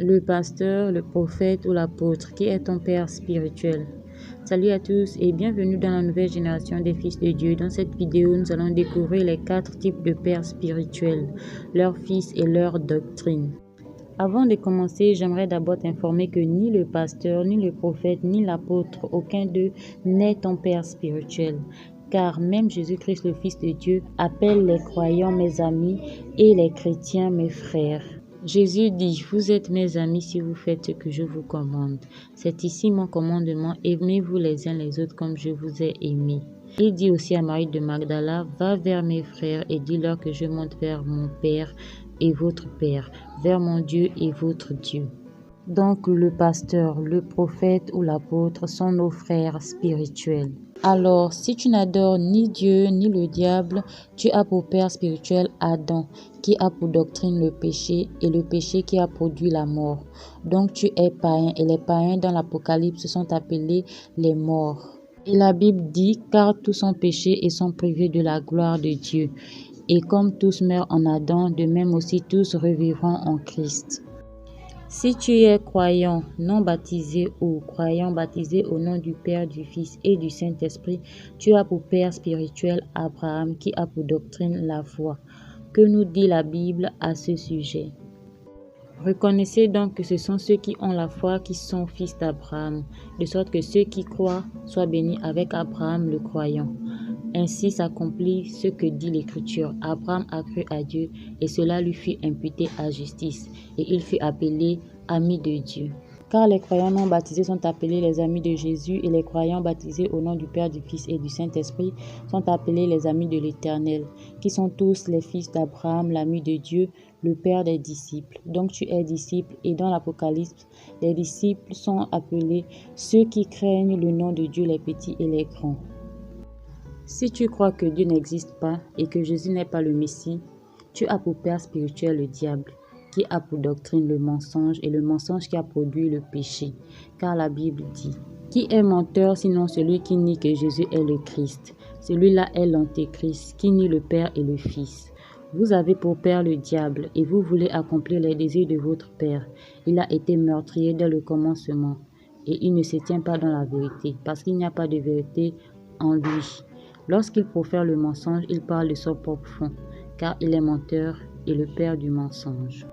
le pasteur, le prophète ou l'apôtre, qui est ton père spirituel? Salut à tous et bienvenue dans la nouvelle génération des fils de Dieu. Dans cette vidéo, nous allons découvrir les 4 types de pères spirituels, leurs fils et leur doctrine. Avant de commencer, j'aimerais d'abord t'informer que ni le pasteur, ni le prophète, ni l'apôtre, aucun d'eux n'est ton père spirituel. Car même Jésus-Christ, le Fils de Dieu, appelle les croyants mes amis et les chrétiens mes frères. Jésus dit, vous êtes mes amis si vous faites ce que je vous commande. C'est ici mon commandement, aimez-vous les uns les autres comme je vous ai aimés. Il dit aussi à Marie de Magdala, va vers mes frères et dis-leur que je monte vers mon Père et votre Père, vers mon Dieu et votre Dieu. Donc le pasteur, le prophète ou l'apôtre sont nos frères spirituels. Alors, si tu n'adores ni Dieu ni le diable, tu as pour père spirituel Adam, qui a pour doctrine le péché et le péché qui a produit la mort. Donc tu es païen et les païens dans l'Apocalypse sont appelés les morts. Et la Bible dit, car tous ont péché et sont privés de la gloire de Dieu. Et comme tous meurent en Adam, de même aussi tous revivront en Christ. Si tu es croyant non baptisé ou croyant baptisé au nom du Père, du Fils et du Saint-Esprit, tu as pour père spirituel Abraham qui a pour doctrine la foi. Que nous dit la Bible à ce sujet? Reconnaissez donc que ce sont ceux qui ont la foi qui sont fils d'Abraham, de sorte que ceux qui croient soient bénis avec Abraham le croyant. Ainsi s'accomplit ce que dit l'Écriture. Abraham a cru à Dieu et cela lui fut imputé à justice et il fut appelé ami de Dieu. Car les croyants non baptisés sont appelés les amis de Jésus et les croyants baptisés au nom du Père, du Fils et du Saint-Esprit sont appelés les amis de l'Éternel, qui sont tous les fils d'Abraham, l'ami de Dieu, le Père des disciples. Donc tu es disciple et dans l'Apocalypse, les disciples sont appelés ceux qui craignent le nom de Dieu, les petits et les grands. Si tu crois que Dieu n'existe pas et que Jésus n'est pas le Messie, tu as pour père spirituel le diable, qui a pour doctrine le mensonge et le mensonge qui a produit le péché. Car la Bible dit, qui est menteur sinon celui qui nie que Jésus est le Christ? Celui-là est l'antéchrist, qui nie le Père et le Fils. Vous avez pour père le diable et vous voulez accomplir les désirs de votre père. Il a été meurtrier dès le commencement et il ne se tient pas dans la vérité parce qu'il n'y a pas de vérité en lui. Lorsqu'il profère le mensonge, il parle de son propre fond, car il est menteur et le père du mensonge.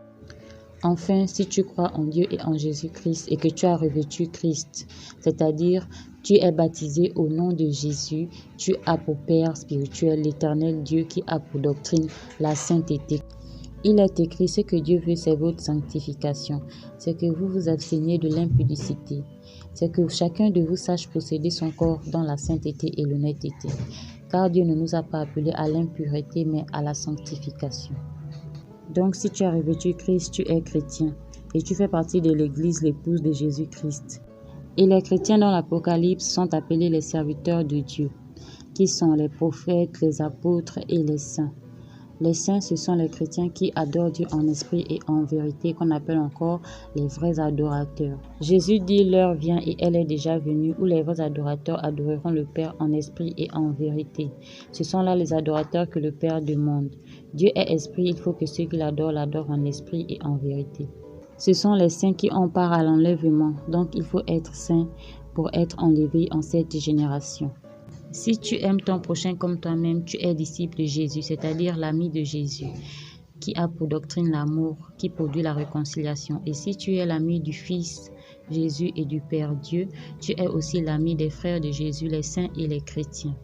Enfin, si tu crois en Dieu et en Jésus-Christ et que tu as revêtu Christ, c'est-à-dire tu es baptisé au nom de Jésus, tu as pour père spirituel l'Éternel Dieu qui a pour doctrine la sainteté. Il est écrit, ce que Dieu veut, c'est votre sanctification, c'est que vous vous absteniez de l'impudicité, c'est que chacun de vous sache posséder son corps dans la sainteté et l'honnêteté, car Dieu ne nous a pas appelés à l'impureté, mais à la sanctification. Donc si tu as revêtu Christ, tu es chrétien, et tu fais partie de l'Église, l'épouse de Jésus-Christ. Et les chrétiens dans l'Apocalypse sont appelés les serviteurs de Dieu, qui sont les prophètes, les apôtres et les saints. Les saints, ce sont les chrétiens qui adorent Dieu en esprit et en vérité, qu'on appelle encore les vrais adorateurs. Jésus dit, l'heure vient et elle est déjà venue, où les vrais adorateurs adoreront le Père en esprit et en vérité. Ce sont là les adorateurs que le Père demande. Dieu est esprit, il faut que ceux qui l'adorent en esprit et en vérité. Ce sont les saints qui ont part à l'enlèvement, donc il faut être saint pour être enlevé en cette génération. Si tu aimes ton prochain comme toi-même, tu es disciple de Jésus, c'est-à-dire l'ami de Jésus, qui a pour doctrine l'amour, qui produit la réconciliation. Et si tu es l'ami du Fils Jésus et du Père Dieu, tu es aussi l'ami des frères de Jésus, les saints et les chrétiens.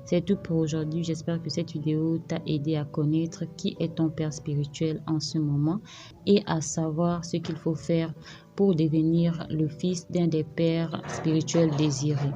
C'est tout pour aujourd'hui. J'espère que cette vidéo t'a aidé à connaître qui est ton père spirituel en ce moment et à savoir ce qu'il faut faire pour devenir le fils d'un des pères spirituels désirés.